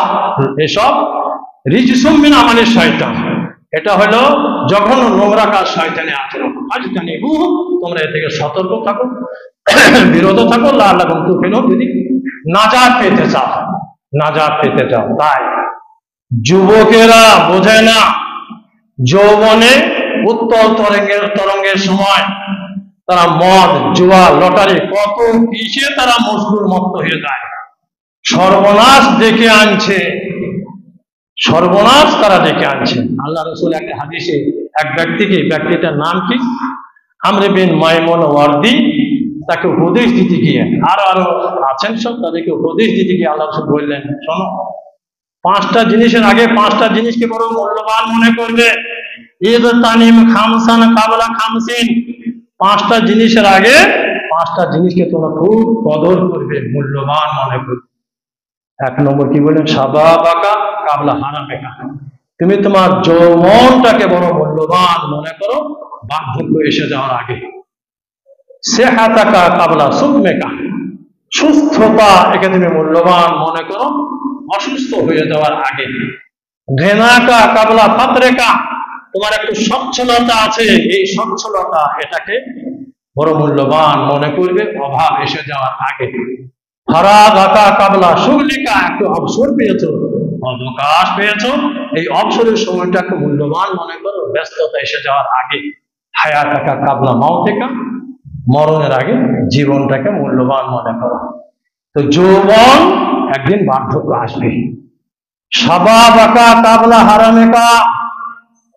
[SPEAKER 1] এসব রিজসুম মিন আমালিশ শাইতান, এটা হলো জঘন্য নোংরা কাজ, শয়তানি আচরণ। ফাজতানিবুহু, তোমরা এ থেকে সতর্ক থাকো, বিরত থাকো, লাআল্লাকুম তুফলিহুন, যদি নাজাত পেতে চাও, নাজাত পেতে চাও। তাই যুবকেরা বোঝে না, যৌবনে উত্তল তরঙ্গের সময় তারা মদ, জুয়া, লটারি, কত কিসে তারা মশগুল মুক্ত হয়ে যায়, সর্বনাশ ডেকে আনছে, সর্বনাশ তারা ডেকে আনছে। আল্লাহ রাসূল একটা হাদিসে এক ব্যক্তিটার নাম কি, আমর বিন মাইমুন ওয়ারদি, তাকে উপদেশ দিতে গিয়ে, আরো আছেন সব, তাদেরকে উপদেশ দিতে গিয়ে আল্লাহ রাসূল বললেন, শোনো, 5টা জিনিসের আগে 5টা জিনিসকে বড় মূল্যবান মনে করবে। ঈদ তানিম খামসান কাবলা খামসিন, 5টা জিনিসের আগে 5টা জিনিসকে তোমরা খুব কদর করবে, মূল্যবান মনে করবে। 1 নম্বর কি বললেন? শাবাবাকা কাবলা হারামেকা, তুমি তোমার যৌবনটাকে বড় মূল্যবান মনে করো বার্ধক্য এসে যাওয়ার আগে। সেহাতাকা কাবলা সুকমেকা, সুস্থতা একে তুমি মূল্যবান মনে করো অসুস্থ হয়ে যাওয়ার আগে। ঘেনাকা কাবলা ফাতরেকা, তোমার একটু সচ্ছলতা আছে, এই সচ্ছলতা এটাকে বড় মূল্যবান মনে করবে অভাব এসে যাওয়ার আগে। ফারাগাকা কাবলা শুগলিকা, একটু অবসর পেয়েছো, অবকাশ পেয়েছো, এই অবসরের সময়টাকে মূল্যবান মনে করো ব্যস্ততা এসে যাওয়ার আগে। হায়াতাকা কাবলা মাউতিকা, মরণের আগে জীবনটাকে মূল্যবান মনে করো। তো যৌবন একদিন বার্ধক্য আসবে। শাবাবাকা কাবলা হারামেকা,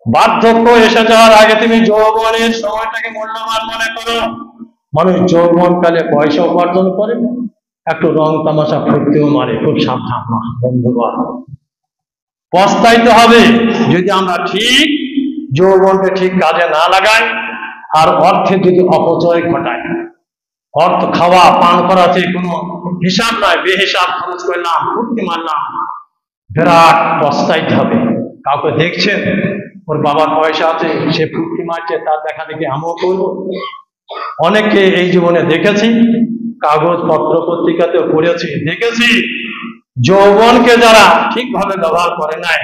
[SPEAKER 1] বার্ধক্য এসে যাওয়ার আগে তুমি যৌবনের সময়টাকে মূল্যবান মনে করো। মানুষ যৌবনকালে পয়সা উপার্জন করে, একটু রং তামাশা ফুর্তিও মারে, খুব সাবধান বন্ধুগণ, পস্তাইতে হবে যদি আমরা ঠিক যৌবনকে ঠিক কাজে না লাগাই, আর অর্থের যদি অপচয় ঘটায়। অর্থ খাওয়া পান করাতে কোনো হিসাব নয়, বেহিসাব খরচ করলাম, ফুর্তি মারলাম, বিরাট পস্তাইতে হবে। কাউকে দেখছেন ওর বাবার পয়সা আছে, সে ফুর্তি মারছে, তার দেখা দেখে আমিও করবো। অনেকে এই জীবনে দেখেছি, কাগজ পত্র পত্রিকাতে পড়েছি, দেখেছি যৌবনকে যারা ঠিকভাবে ব্যবহার করে নাই,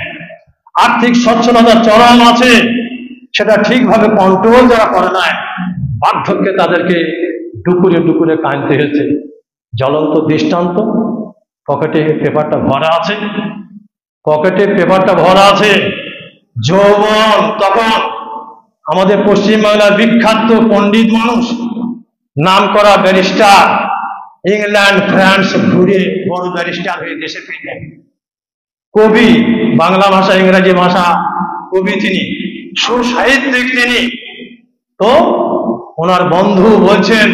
[SPEAKER 1] আর্থিক সচ্ছলতা চরম আছে, সেটা ঠিকভাবে কন্ট্রোল যারা করে নাই, বার্ধক্যে তাদেরকে ডুকুরে ডুকুরে কাঁদতে হয়েছে। জ্বলন্ত দৃষ্টান্ত, পকেটে পেপারটা ভরা আছে, পকেটে পেপারটা ভরা আছে। যৌবন তখন আমাদের পশ্চিমবাংলার বিখ্যাত পণ্ডিত মানুষ, নাম করা ব্যারিস্টার, ইংল্যান্ড ফ্রান্স ঘুরে বড় ব্যারিস্টার হয়ে দেশে ফিরলেন। কবি, বাংলা ভাষা ইংরেজি ভাষা কবি তিনি, সুসাহিত্যিক তিনি। তো ওনার বন্ধু বলছেন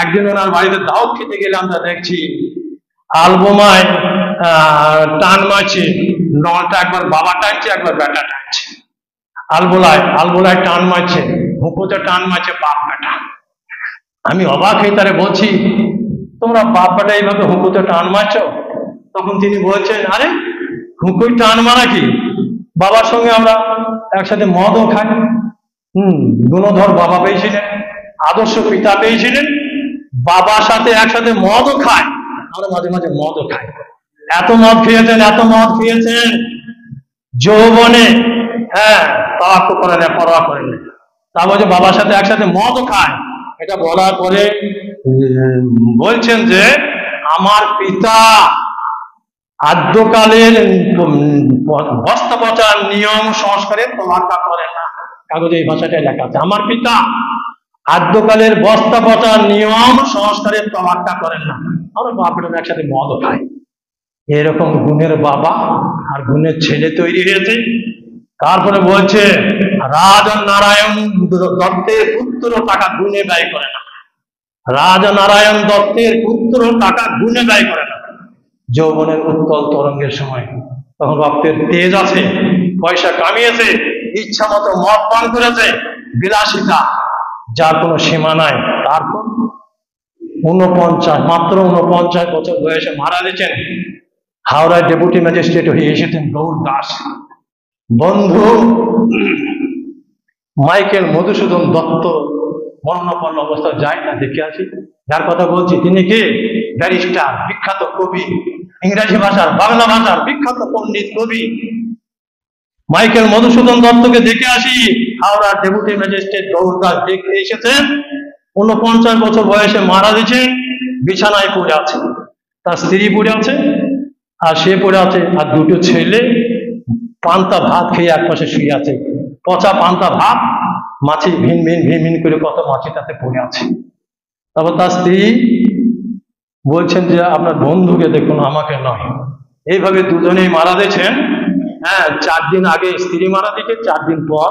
[SPEAKER 1] একদিন ওনার বাড়িতে দাওয়াত খেতে গেলে আমরা দেখছি আলবোমায় টান মারছে, নলটা একবার বাবা টানছে একবার বেটা টানছে, আলবোলায় টান মারছে, হুঁকোতে টান মারছে বাপ বেটা। আমি অবাক হয়ে তারে বলছি তোমরা বাপ বেটা এইভাবে হুঁকোতে টান মারছো? তখন তিনি বলছেন আরে হুঁকোই টান মারা কি, বাবার সঙ্গে আমরা একসাথে মদও খাই। গুণধর বাবা পেয়েছিলেন, আদর্শ পিতা পেয়েছিলেন, বাবার সাথে একসাথে মদও খায়, আমরা মাঝে মাঝে মদও খাই। এত মদ খেয়েছেন যৌবনে, তাওয়াক্কুল করেন না, পরোয়া করেন না। তা বলছে বাবার সাথে একসাথে মদও খায়। এটা বলার পরে বলছেন যে আমার পিতা আদ্যকালের বস্তা পচার নিয়ম সংস্কারের তোয়াক্কা করেন না। কাগজে এই ভাষাটাই লেখা আছে, আমার পিতা আদ্যকালের বস্তা পচার নিয়ম সংস্কারের তোয়াক্কা করেন না। আমরা বাপের একসাথে মদও খাই। এরকম গুণের বাবা আর গুণের ছেলে তৈরি হয়েছে। তারপরে বলছে রাজা নারায়ণ দত্তের পুত্র টাকা গুণে ব্যয় করে না, রাজা নারায়ণ দত্তের পুত্র টাকা গুণে ব্যয় করে না। যৌবনের উত্তল তরঙ্গের সময় তখন রক্তের তেজ আছে, পয়সা কামিয়েছে, ইচ্ছা মতো মদ পান করেছে, বিলাসিতা যার কোনো সীমা নাই। তারপর মাত্র 49 বছর বয়সে মারা গেছেন। হাওড়ায় ডেপুটি ম্যাজিস্ট্রেট হয়ে এসেছেন গৌর দাস। বন্ধু মাইকেল মধুসূদন দত্ত মরণাপন্ন অবস্থা যায় না, দেখে আসি। যার কথা বলছি তিনি কি ব্যারিস্টার, বিখ্যাত কবি, ইংরেজি ভাষার বাংলা ভাষার বিখ্যাত পণ্ডিত কবি মাইকেল মধুসূদন দত্তকে দেখে আসি। হাওড়ার ডেপুটি ম্যাজিস্ট্রেট গৌর দাস দেখতে এসেছেন। 49 বছর বয়সে মারা গেছে, বিছানায় পড়ে আছে, তার স্ত্রী পড়ে আছে আর সে পড়ে আছে, আর দুটো ছেলে পান্তা ভাত খেয়ে এক পাশে শুয়ে আছে। পচা পান্তা ভাত, মাছি ভিন করে কত মাছি তাতে পড়ে আছে। তারপর তার স্ত্রী বলছেন যে আপনার বন্ধুকে দেখুন, আমাকে নয়। এইভাবে দুজনেই মারা গেছেন। 4 দিন আগে স্ত্রী মারা গেছে, 4 দিন পর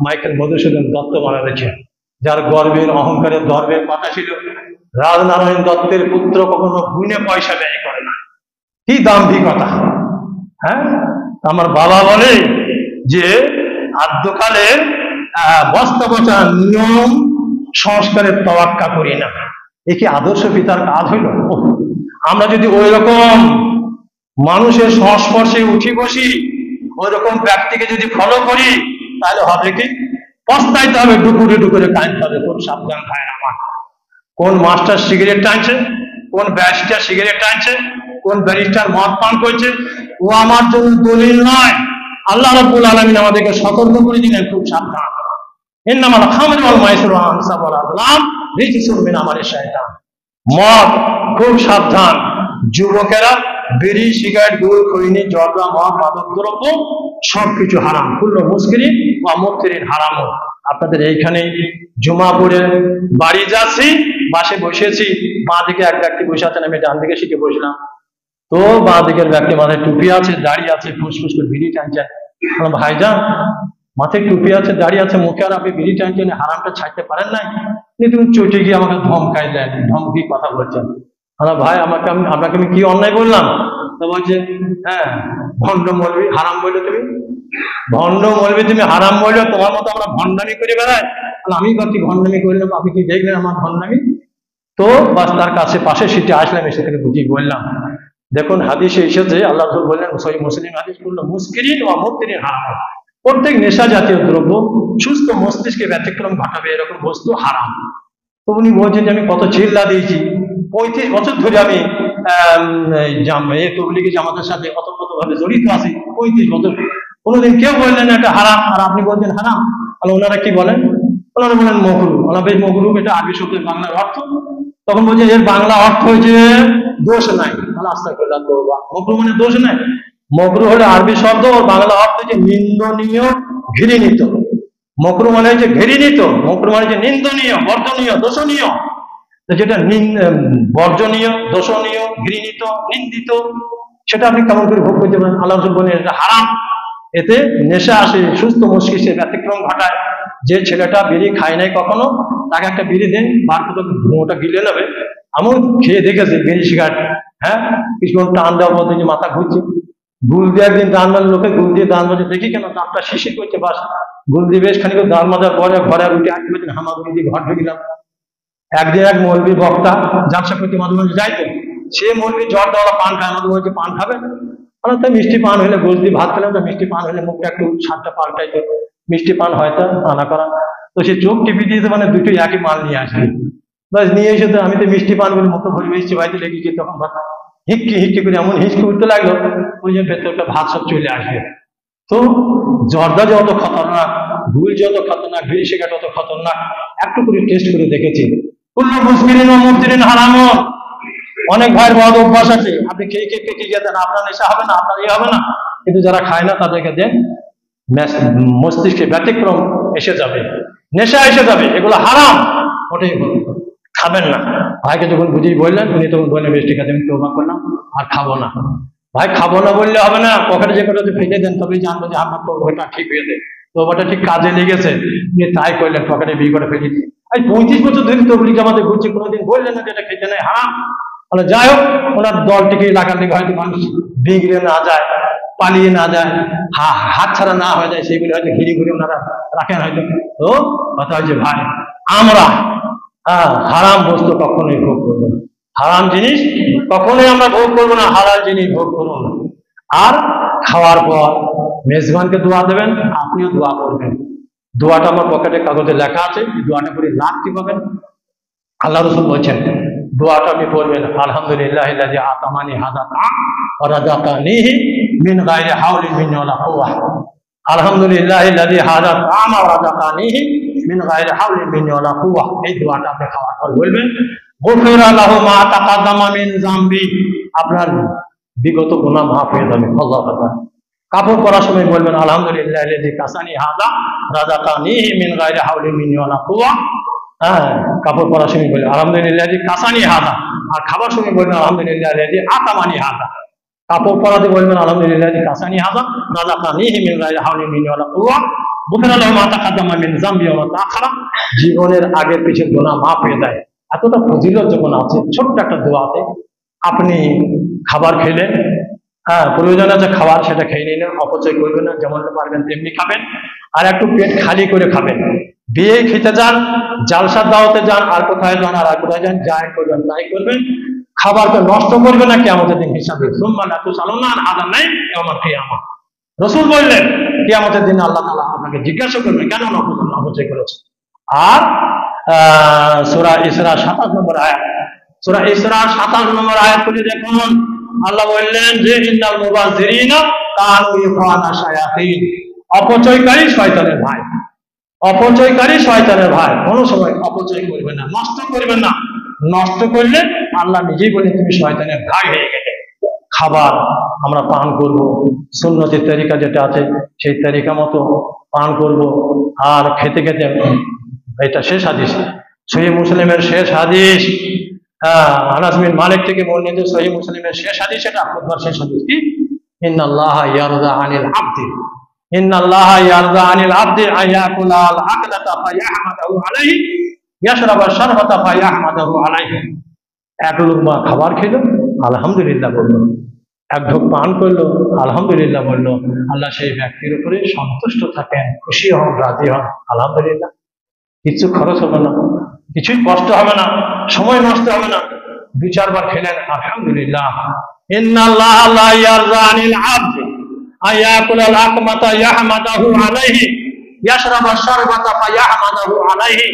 [SPEAKER 1] মাইকেল মধুসূদন দত্ত মারা গেছেন। যার গর্বের অহংকারের দর্বের কথা ছিল রাজনারায়ণ দত্তের পুত্র কখনো গুণে পয়সা ব্যয় করে না। কি দাম্ভিকতা! আমার বাবা বলে যে আদ্যকালের বস্তা পচা নিয়ম সংস্কারের তোয়াক্কা করি না। এ কি আদর্শ পিতার কাজ হইল? আমরা যদি ওই রকম মানুষের সংস্পর্শে উঠি বসি, ওই রকম ব্যক্তিকে যদি ফলো করি, তাহলে হবে কি পস্তাইতে হবে, ডুকুরে কাঁদতে হবে। খুব সাবধান ভাইয়ের আমার। কোন মাস্টার সিগারেট টানছে, কোন ব্যারিস্টার সিগারেট টানছে, কোন ব্যারিস্টার মদ পান করছে, ও আমার জন্য দলিল নয়। আল্লাহ রাব্বুল আলামিন আমাদেরকে সতর্ক করে দিলেন, খুব সাবধান। ইন্নামাল খামরু ওয়াল মাইসিরু ওয়াল আনসাবু ওয়াল আযলাম রিজসুম মিন আমালি শাইতান। মদ, খুব সাবধান। যুবকেরা বিড়ি, সিগারেট, গুড়, খৈনি, জর্দা, মদ, মাদক দ্রব্য সবকিছু হারাম। কুল্লু মুসকিরিন ওয়া মুফতিরিন হারাম। আপনাদের এইখানে জুমা পড়ে বাড়ি যাচ্ছি, বাসে বসেছি, বাঁ দিকে এক ব্যক্তি বসে আছেন, আমি ডান দিকে শিখে বসলাম। তো বাঁ দিকের ব্যক্তি মাথায় টুপি আছে, দাঁড়িয়ে আছে, ফুসফুস করে বিড়ি টানছেন। ভাইজান, মাথায় টুপি আছে, দাঁড়িয়ে আছে, মুখে আর আপনি বিড়ি টানছেন, হারামটা ছাড়তে পারেন নাই? তুমি চটে গিয়ে আমাকে ধমকাইলেন, ধমকি কথা বলছেন। ভাই, আপনাকে আমি কি অন্যায় বললাম? তো বলছে ভণ্ড মৌলবি, হারাম বললে তুমি, ভণ্ড মৌলবি তুমি, হারাম বললে। তোমার মতো আমরা ভণ্ডামি করে বেড়াই, আমি কি ভণ্ডামি করলাম? আপনি কি দেখলেন আমার ভণ্ডামি? তো বাস তার কাছে পাশে সিটে আসলাম, সেখানে বুঝিয়ে বললাম, দেখুন হাদিসে এসেছে, আল্লাহ রাসূল বললেন, সহিহ মুসলিম হাদিস, কুল্লু মুসকিরিন ওয়া মুফতিরিন হারাম। প্রত্যেক নেশা জাতীয় দ্রব্য সুস্থ মস্তিষ্কে ব্যতিক্রম ঘটাবে এরকম বস্তু হারাম। তো উনি বলছেন যে আমি কত চিল্লা দিয়েছি, 35 বছর ধরে আমি তবলিগি জামাতের সাথে অতপ্রতভাবে জড়িত আছি, 35 বছর কোনোদিন কেউ বললেন এটা হারাম, আর আপনি বলছেন হারাম। ওনারা কি বলেন? ওনারা বলেন মকরু। বেশ মকরু, এটা আগে শব্দের বাংলার অর্থ। তখন বলছে এর বাংলা অর্থ হয়েছে দোষ নাই। আস্তাগফিরুল্লাহ, তওবা। মকরু মানে দোষ নাই। মকরু হলো আরবি শব্দ, ওর বাংলা অর্থ হচ্ছে নিন্দনীয়, ঘৃণিত। মকরু মানে হচ্ছে ঘৃণিত, মকরু মানে হচ্ছে নিন্দনীয়, বর্জনীয়, দোষণীয়। যেটা বর্জনীয়, দোষণীয়, ঘৃণিত, নিন্দিত, সেটা আপনি কেমন করে ভোগ করতে পারেন? আল্লাহ রাসূল বলেন এটা হারাম, এতে নেশা আসে, সুস্থ মস্তিষ্কে ব্যতিক্রম ঘটায়। যে ছেলেটা বিড়ি খায় নাই কখনো, তাকে একটা বিড়ি দেন, বার করে ধোঁয়াটা গিলে নেবে। আমিও খেয়ে দেখেছি বিড়ি সিগারেট, হ্যাঁ, কিছুক্ষণ টান দেওয়ার মধ্যে যে মাথা ঘুরছে, গুল দিয়ে একদিন দান মাঝে, লোকে গুল দিয়ে দান মাঝে দেখি কেন দাঁতটা শিশির করছে, বাস গুল দিয়ে বেশ খানিক দান মাজার পরে ঘরে উঠে আটকে দিন হামাগুড়ি দিয়ে ঘর ঢুকিলাম। একদিন এক মৌলবী বক্তা ব্যবসা করতে মাঝে মাঝে যাইতো, সে মৌলবী জ্বর দেওয়া পান খায়, আমাদের বলছে পান খাবে, আমরা তাই মিষ্টি পান হলে গোল দিয়ে ভাত খেলাম, তো মিষ্টি পান হলে মুখটা একটু স্বাদটা পাল্টাইতো, মিষ্টি পান হয়তো আনা করা, তো সে চোখ টিপি দিয়েছে, মানে দুটোই একই মাল নিয়ে আসবে, বাস নিয়ে এসে তো আমি তো মিষ্টি পান বলে মুখে ভরে বেশি বাড়িতে লেগেছি, তখন হিক্কি হিক্কি করে এমন হিচকি উঠতে লাগলো, ওই যে ভেতরটা ভাত সব চলে আসবে। তো জর্দা যত খতরনাক, ভুল যত খতরনাক, বিড়ি সিগারেট যত খতরনাক, একটু করে টেস্ট করে দেখেছি। কুল্লু মুসকিরিন ও মুফতিরিন হারামুন। অনেক ভাইয়ের বদ অভ্যাস আছে, আপনি খেয়ে খেয়ে পেকে দেন, আপনার নেশা হবে না, আপনার ইয়ে হবে না, কিন্তু যারা খায় না তাদেরকে দেন, মস্তিষ্কে ব্যতিক্রম এসে যাবে, নেশা এসে যাবে, এগুলো হারাম, ওটাই খাবেন না। ভাইকে যখন বুঝিয়ে বললেন, উনি তখন বললেন বেশ ঠিক আছে, আমি তওবা করলাম, আর খাবো না। ভাই খাবো না বললে হবে না, পকেটে যে কটা ফেলে দেন, তবেই জানবো যে আমার তওবাটা ঠিক হয়ে যায়, তওবাটা ঠিক কাজে লেগেছে। উনি তাই করলেন, পকেটে বিয়ে করে ফেলে দিন। এই 35 বছর ধরে তবলিগ জামাতে ঘুরছে, কোনোদিন বললেন না যে এটা খেতে নেই, হারাম। মানে যাই হোক, ওনার দলটিকে লাগার লেগে হয়তো মানুষ বিগড়ে না যায়, পালিয়ে না যায়, হাত ছাড়া না হয়ে যায়, সেগুলি হয়তো ঘিরে ঘুরে ওনারা রাখেন হয়তো। তো কথা হচ্ছে ভাই, আমরা হারাম বস্তু কখনোই ভোগ করবো না, হারাম জিনিস কখনোই আমরা ভোগ করবো না, হালাল জিনিস ভোগ করবো না। আর খাওয়ার পর মেজবানকে দোয়া দেবেন, আপনিও দোয়া করবেন। দোয়াটা আমার পকেটে কাগজে লেখা আছে, দোয়াটা করে লাভ কি পাবেন? আল্লাহ রাসূল বলছেন দোয়াটা আপনি পড়বেন, আলহামদুলিল্লাহিল্লাযী আতামানি হাযা তাআম ওয়া রাযাকানিহি মিন গায়রি হাওলিন মিন্নি ওয়ালা কুওয়া। আলহামদুলিল্লাহিল্লাযী হাযা তাআম ওয়া রাযাকানিহি মিন গায়রি হাওলিন মিন্নি ওয়ালা কুওয়া। এই দোয়াটা আপনি খাওয়ার পর বলবেন। গুফিরা লাহু মা তাকাদ্দামা মিন যামবি, আপনার বিগত গুনাহ মাফ হয়ে যাবে। আল্লাহু আকবার। কাপড় পরার সময় বলবেন আলহামদুলিল্লাহিল্লাযী কাসানি হাযা রাযাকানিহি মিন গায়রি হাওলিন মিন্নি ওয়ালা কুওয়া। হ্যাঁ, কাপড় পরার সময় বলবেন আলহামদুলিল্লাহি কাসানি হাযা, আর খাবার সময় বলবেন আলহামদুলিল্লাহি আতামানি হাযা। কাপড় পরাতে বলবেন আলহামদুলিল্লাহি কাসানি হাযা রাযাকানিহি মিন গায়রি হাওলিন মিন্নি ওয়ালা কুওয়া। গুফিরা লাহু মা তাকাদ্দামা মিন যামবি ওয়া মা তাআখারা। জীবনের আগের পিছের গুনাহ মাফ হয়ে যায়। এতটা ফজিলত যখন আছে, ছোট্ট একটা দোয়াতে আপনি খাবার খেলেন, হ্যাঁ প্রয়োজন আছে খাবার, সেটা খেয়ে নিলেন, অপচয় করবেন না, যেমনটা পারবেন তেমনি খাবেন। আর একটু পেট খালি করে খাবেন। বিয়ে খেতে যান, জালসার দাওয়াতে যান, আর কোথায় যান, আর কোথায় যান, যাই করবেন তাই করবেন, খাবারকে নষ্ট করবে না কিয়ামতের দিন হিসাবে। সুম্মা লা তুসআলুনা আন হাযা নাইম ইয়াওমাল কিয়ামাহ। রাসূল বললেন কিয়ামতের দিন আল্লাহ তাআলা আপনাকে জিজ্ঞাসা করবেন কেন অপচয় করেছে। আর সূরা ইসরা 27 নম্বর আয়াত, সূরা ইসরা 27 নম্বর আয়াত খুলে দেখুন, আল্লাহ বললেন যে ইন্নাল মুবাযযিরিনা কানু ইখওয়ানা শায়াতিন। অপচয়কারী শয়তানের ভাই, অপচয়কারী শয়তানের ভাই। কোনো সময় অপচয় করবে না, নষ্ট করবে না, নষ্ট করলে আল্লাহ নিজেই বলেন তুমি শয়তানের ভাই হয়ে গেলে। খাবার আমরা পান করব, সুন্নতের তরিকা যেটা আছে সেই তরিকা মতো পান করব। আর খেতে খেতে, এটা শেষ হাদিস, সহিহ মুসলিমের শেষ হাদিস, আনাস বিন মালিক থেকে বর্ণিত সহিহ মুসলিমের শেষ হাদিস, এটা খুতবার শেষ হাদিস কি, ইন্নাল্লাহা ইয়ারদা আনিল আবদি, ইন্নাল্লাহা ইয়ারদা আনিল আবদি আয়াকুলা আল আকলাতা ফায়াহমাদাহু আলাইহি ইয়াশরাবা শারবাতা ফায়াহমাদাহু আলাইহি। এক লুকমা খাবার খেলো, আলহামদুলিল্লাহ বলল, এক ঢোক পান করলো, আলহামদুলিল্লাহ বলল, আল্লাহ সেই ব্যক্তির উপরে সন্তুষ্ট থাকেন, খুশি হন, রাজি হন। আলহামদুলিল্লাহ, কিছু খরচ হবে না, কিছুই কষ্ট হবে না, সময় নষ্ট হবে না। 2-4 বার খেলেন, আলহামদুলিল্লাহ। ইন্নাল্লাহা লা ইয়ারযা আনিল আবদি আয়াকুল আল আকমাতা ইয়াহমাদাহু আলাইহি ইয়াশরাবা শারবাতা ফায়াহমাদাহু আলাইহি।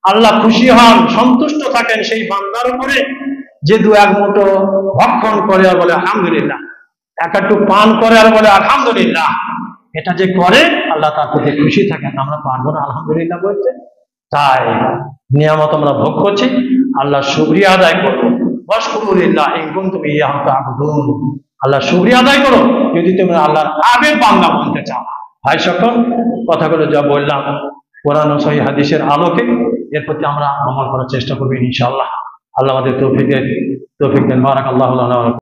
[SPEAKER 1] আল্লাহ খুশি হন, সন্তুষ্ট থাকেন সেই বান্দার উপরে যে 2-1 মুঠো ভক্ষণ করে আর বলে আলহামদুলিল্লাহ, একটু পান করে আর বলে আলহামদুলিল্লাহ। এটা যে করে আল্লাহ তার প্রতি খুশি থাকেন। আমরা পারবো না আলহামদুলিল্লাহ বলতে, তাই নিয়ামত আমরা ভোগ করছি, আল্লাহ শুকরিয়া আদায় করবো। ওয়াশকুরুলিল্লাহ ইন কুনতুম ইয়্যাহু তা'বুদুন। আল্লাহ শুকরিয়া আদায় করো যদি তুমি আল্লাহর আবেগ বান্দা বনতে চাও। ভাই সকল, কথাগুলো যা বললাম কোরআন ও সহিহ হাদিসের আলোকে এর প্রতি আমরা আমল করার চেষ্টা করব ইনশাআল্লাহ। আল্লাহ আমাদের তৌফিক দেন। বারাকাল্লাহু লানা।